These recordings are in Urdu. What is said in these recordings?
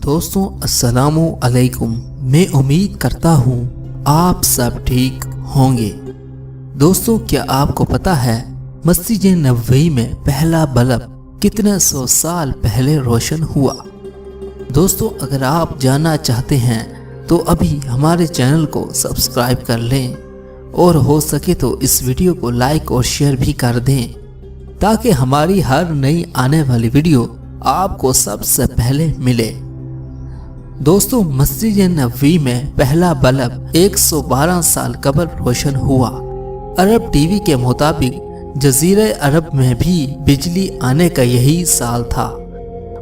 دوستوں السلام علیکم، میں امید کرتا ہوں آپ سب ٹھیک ہوں گے۔ دوستوں کیا آپ کو پتہ ہے مسجد نبوی میں پہلا بلب کتنے سو سال پہلے روشن ہوا؟ دوستوں اگر آپ جاننا چاہتے ہیں تو ابھی ہمارے چینل کو سبسکرائب کر لیں اور ہو سکے تو اس ویڈیو کو لائک اور شیئر بھی کر دیں تاکہ ہماری ہر نئی آنے والی ویڈیو آپ کو سب سے پہلے ملے۔ دوستوں مسجد نبوی میں پہلا بلب 112 سال قبل روشن ہوا۔ عرب ٹی وی کے مطابق جزیرہ عرب میں بھی بجلی آنے کا یہی سال تھا۔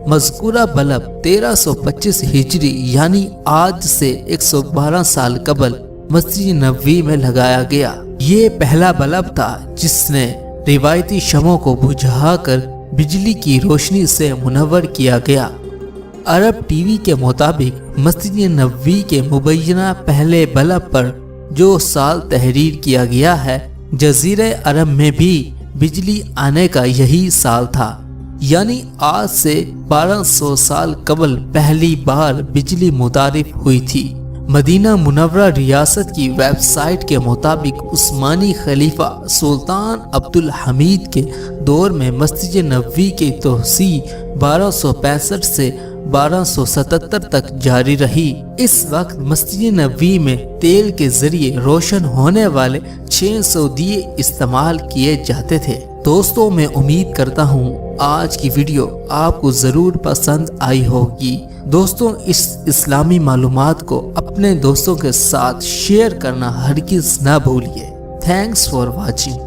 مذکورہ بلب 1325 ہجری یعنی آج سے 112 سال قبل مسجد نبوی میں لگایا گیا۔ یہ پہلا بلب تھا جس نے روایتی شمعوں کو بجھا کر بجلی کی روشنی سے منور کیا گیا۔ عرب ٹی وی کے مطابق مسجد نبوی کے مبینہ پہلے بلب پر جو سال تحریر کیا گیا ہے، جزیرہ عرب میں بھی بجلی آنے کا یہی سال تھا، یعنی آج سے 1200 سال قبل پہلی بار بجلی متعارف ہوئی تھی۔ مدینہ منورہ ریاست کی ویب سائٹ کے مطابق عثمانی خلیفہ سلطان عبدالحمید کے دور میں مسجد نبوی کی توسیع 1265 سے 1277 تک جاری رہی۔ اس وقت مسجد نبوی میں تیل کے ذریعے روشن ہونے والے 600 دیے استعمال کیے جاتے تھے۔ دوستوں میں امید کرتا ہوں آج کی ویڈیو آپ کو ضرور پسند آئی ہوگی۔ دوستوں اس اسلامی معلومات کو اپنے دوستوں کے ساتھ شیئر کرنا ہرگز نہ بھولیے۔ Thanks for watching.